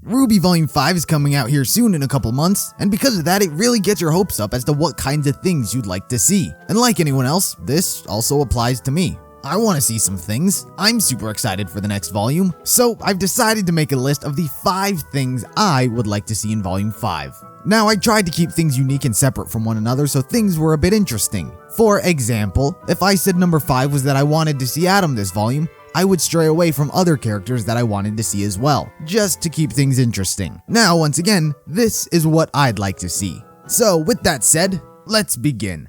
RWBY Volume 5 is coming out here soon in a couple months, and because of that, it really gets your hopes up as to what kinds of things you'd like to see. And like anyone else, this also applies to me. I want to see some things. I'm super excited for the next volume, so I've decided to make a list of the 5 things I would like to see in Volume 5. Now, I tried to keep things unique and separate from one another so things were a bit interesting. For example, if I said number 5 was that I wanted to see Adam this volume, I would stray away from other characters that I wanted to see as well, just to keep things interesting. Now, once again, this is what I'd like to see. So, with that said, let's begin.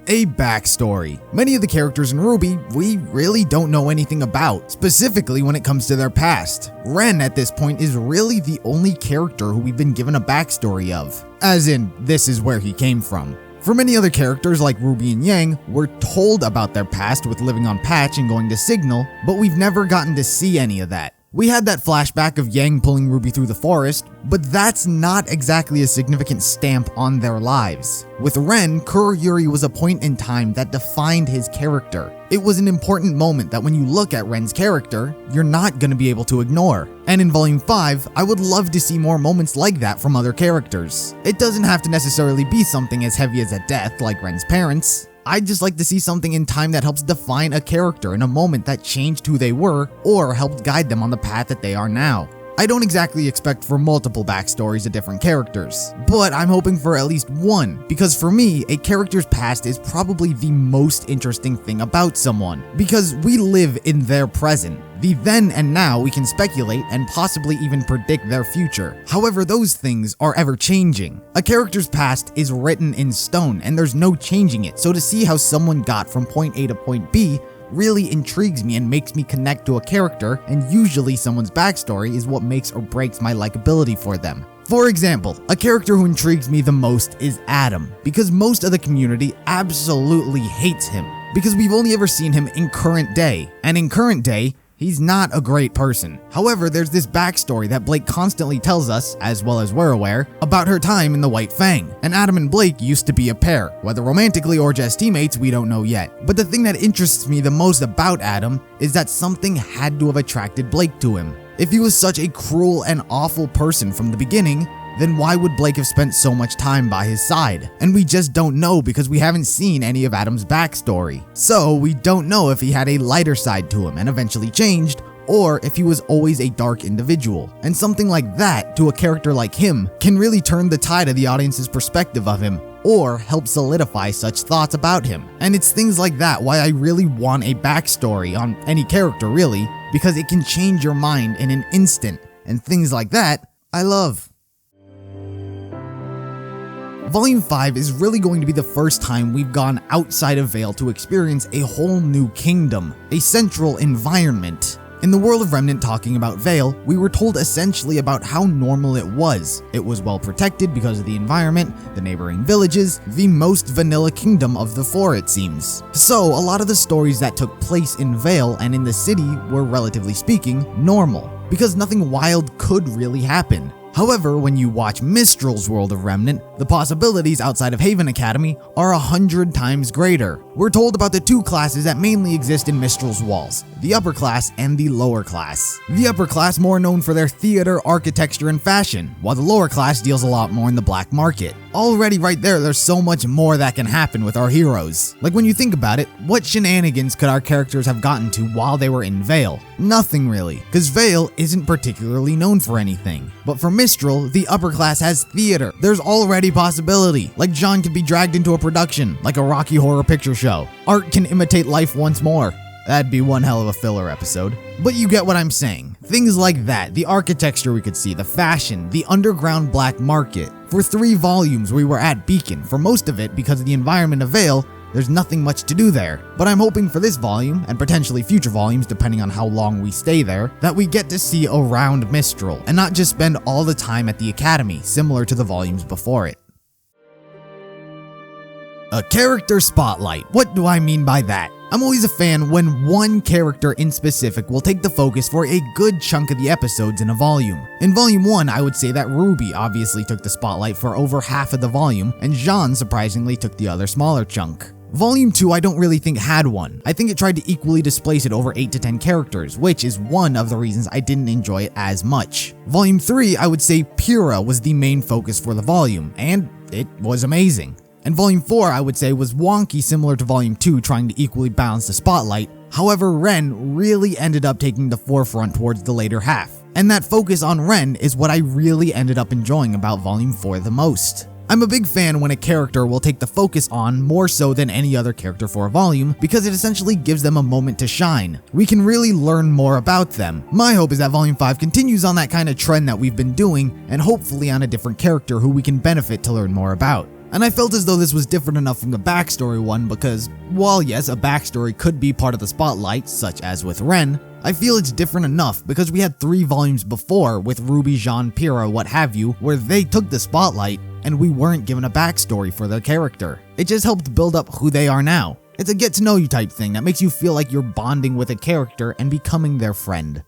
A backstory. Many of the characters in RWBY we really don't know anything about, specifically when it comes to their past. Ren at this point is really the only character who we've been given a backstory of, as in, this is where he came from. For many other characters like Ruby and Yang, we're told about their past with living on Patch and going to Signal, but we've never gotten to see any of that. We had that flashback of Yang pulling Ruby through the forest, but that's not exactly a significant stamp on their lives. With Ren, Kurogiri was a point in time that defined his character. It was an important moment that when you look at Ren's character, you're not going to be able to ignore. And in Volume 5, I would love to see more moments like that from other characters. It doesn't have to necessarily be something as heavy as a death like Ren's parents. I'd just like to see something in time that helps define a character in a moment that changed who they were or helped guide them on the path that they are now. I don't exactly expect for multiple backstories of different characters, but I'm hoping for at least one, because for me, a character's past is probably the most interesting thing about someone, because we live in their present. The then and now we can speculate and possibly even predict their future. However, those things are ever changing. A character's past is written in stone and there's no changing it, so to see how someone got from point A to point B really intrigues me and makes me connect to a character, and usually someone's backstory is what makes or breaks my likability for them. For example, a character who intrigues me the most is Adam, because most of the community absolutely hates him, because we've only ever seen him in current day, and in current day, he's not a great person. However, there's this backstory that Blake constantly tells us, as well as we're aware, about her time in the White Fang. And Adam and Blake used to be a pair. Whether romantically or just teammates, we don't know yet. But the thing that interests me the most about Adam is that something had to have attracted Blake to him. If he was such a cruel and awful person from the beginning, then why would Blake have spent so much time by his side? And we just don't know because we haven't seen any of Adam's backstory. So we don't know if he had a lighter side to him and eventually changed, or if he was always a dark individual. And something like that to a character like him can really turn the tide of the audience's perspective of him, or help solidify such thoughts about him. And it's things like that why I really want a backstory on any character really, because it can change your mind in an instant, and things like that I love. Volume 5 is really going to be the first time we've gone outside of Vale to experience a whole new kingdom, a central environment. In the world of Remnant talking about Vale, we were told essentially about how normal it was. It was well protected because of the environment, the neighboring villages, the most vanilla kingdom of the 4 it seems. So a lot of the stories that took place in Vale and in the city were, relatively speaking, normal, because nothing wild could really happen. However, when you watch Mistral's World of Remnant, the possibilities outside of Haven Academy are 100 times greater. We're told about the 2 classes that mainly exist in Mistral's walls, the upper class and the lower class. The upper class more known for their theater, architecture, and fashion, while the lower class deals a lot more in the black market. Already right there's so much more that can happen with our heroes. Like when you think about it, what shenanigans could our characters have gotten to while they were in Vale? Nothing really, because Vale isn't particularly known for anything. But for Mistral, the upper class has theater. There's already possibility, like John could be dragged into a production, like a Rocky Horror Picture Show. Art can imitate life once more. That'd be one hell of a filler episode. But you get what I'm saying. Things like that, the architecture we could see, the fashion, the underground black market. For 3 volumes we were at Beacon, for most of it because of the environment of Vale, there's nothing much to do there. But I'm hoping for this volume, and potentially future volumes depending on how long we stay there, that we get to see around Mistral, and not just spend all the time at the academy, similar to the volumes before it. A character spotlight. What do I mean by that? I'm always a fan when one character in specific will take the focus for a good chunk of the episodes in a volume. In Volume 1, I would say that Ruby obviously took the spotlight for over half of the volume, and Jean surprisingly took the other smaller chunk. Volume 2 I don't really think had one. I think it tried to equally displace it over 8 to 10 characters, which is one of the reasons I didn't enjoy it as much. Volume 3 I would say Pyrrha was the main focus for the volume, and it was amazing. And Volume 4 I would say was wonky, similar to Volume 2, trying to equally balance the spotlight. However, Ren really ended up taking the forefront towards the later half. And that focus on Ren is what I really ended up enjoying about Volume 4 the most. I'm a big fan when a character will take the focus on more so than any other character for a volume, because it essentially gives them a moment to shine. We can really learn more about them. My hope is that Volume 5 continues on that kind of trend that we've been doing, and hopefully on a different character who we can benefit to learn more about. And I felt as though this was different enough from the backstory one because, while yes, a backstory could be part of the spotlight, such as with Ren, I feel it's different enough because we had 3 volumes before with RWBY, Jean, Pyrrha, what have you, where they took the spotlight and we weren't given a backstory for their character. It just helped build up who they are now. It's a get to know you type thing that makes you feel like you're bonding with a character and becoming their friend.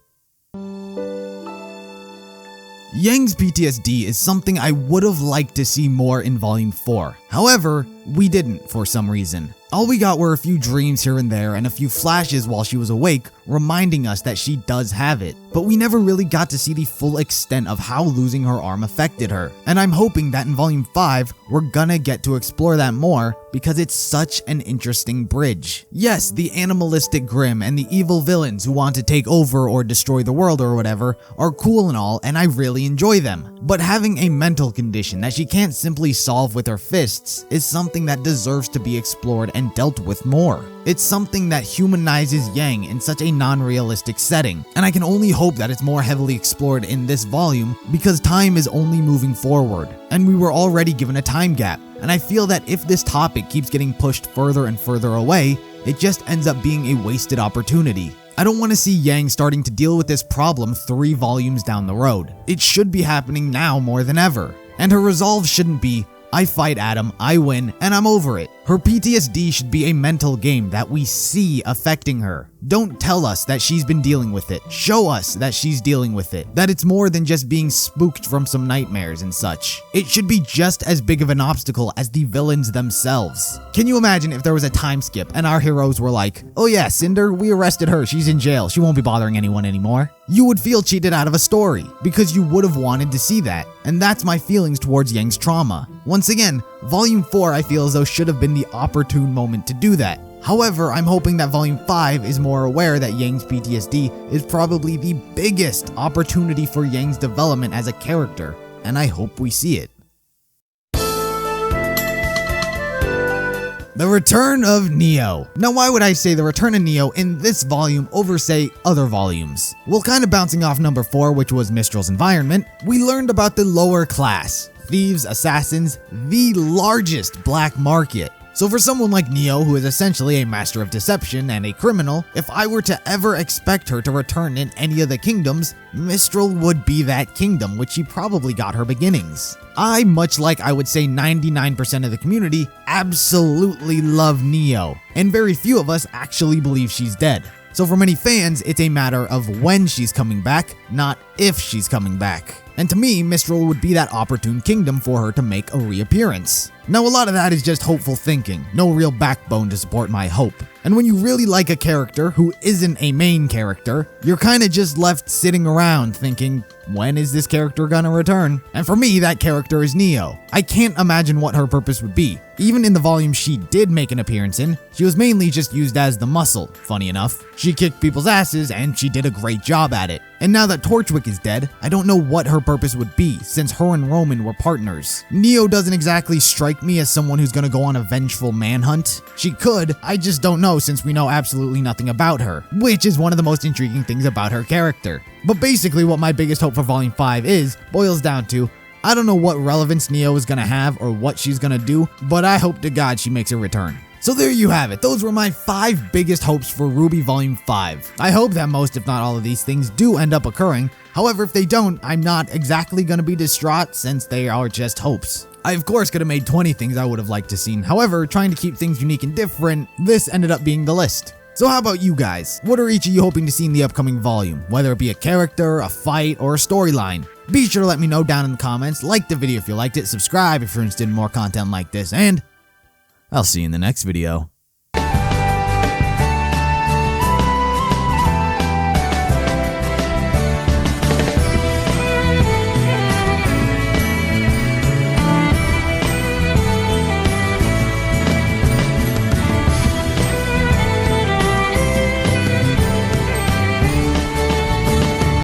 Yang's PTSD is something I would have liked to see more in Volume 4. However, we didn't for some reason. All we got were a few dreams here and there and a few flashes while she was awake, reminding us that she does have it. But we never really got to see the full extent of how losing her arm affected her. And I'm hoping that in Volume 5, we're gonna get to explore that more because it's such an interesting bridge. Yes, the animalistic Grimm and the evil villains who want to take over or destroy the world or whatever are cool and all, and I really enjoy them. But having a mental condition that she can't simply solve with her fists is something that deserves to be explored and dealt with more. It's something that humanizes Yang in such a non-realistic setting, and I can only hope that it's more heavily explored in this volume because time is only moving forward, and we were already given a time gap, and I feel that if this topic keeps getting pushed further and further away, it just ends up being a wasted opportunity. I don't want to see Yang starting to deal with this problem 3 volumes down the road. It should be happening now more than ever, and her resolve shouldn't be, I fight Adam, I win, and I'm over it. Her PTSD should be a mental game that we see affecting her. Don't tell us that she's been dealing with it. Show us that she's dealing with it. That it's more than just being spooked from some nightmares and such. It should be just as big of an obstacle as the villains themselves. Can you imagine if there was a time skip and our heroes were like, oh yeah, Cinder, we arrested her, she's in jail, she won't be bothering anyone anymore? You would feel cheated out of a story because you would have wanted to see that. And that's my feelings towards Yang's trauma. Once again, Volume 4 I feel as though should have been the opportune moment to do that. However, I'm hoping that Volume 5 is more aware that Yang's PTSD is probably the biggest opportunity for Yang's development as a character, and I hope we see it. The Return of Neo. Now why would I say the Return of Neo in this volume over say other volumes? Well, kind of bouncing off number 4, which was Mistral's environment, we learned about the lower class, thieves, assassins, the largest black market. So for someone like Neo, who is essentially a master of deception and a criminal, if I were to ever expect her to return in any of the kingdoms, Mistral would be that kingdom, which she probably got her beginnings. I, much like I would say 99% of the community, absolutely love Neo, and very few of us actually believe she's dead. So for many fans, it's a matter of when she's coming back, not if she's coming back. And to me, Mistral would be that opportune kingdom for her to make a reappearance. Now a lot of that is just hopeful thinking, no real backbone to support my hope. And when you really like a character who isn't a main character, you're kinda just left sitting around thinking, when is this character gonna return? And for me, that character is Neo. I can't imagine what her purpose would be. Even in the volume she did make an appearance in, she was mainly just used as the muscle, funny enough. She kicked people's asses and she did a great job at it. And now that Torchwick is dead, I don't know what her purpose would be since her and Roman were partners. Neo doesn't exactly strike me as someone who's gonna go on a vengeful manhunt. She could, I just don't know since we know absolutely nothing about her, which is one of the most intriguing things about her character. But basically what my biggest hope for Volume 5 is, boils down to, I don't know what relevance Neo is gonna have or what she's gonna do, but I hope to God she makes a return. So there you have it, those were my 5 biggest hopes for RWBY Volume 5. I hope that most if not all of these things do end up occurring, however if they don't, I'm not exactly gonna be distraught since they are just hopes. I of course could have made 20 things I would have liked to see, however trying to keep things unique and different, this ended up being the list. So how about you guys? What are each of you hoping to see in the upcoming volume? Whether it be a character, a fight, or a storyline? Be sure to let me know down in the comments, like the video if you liked it, subscribe if you're interested in more content like this, and I'll see you in the next video.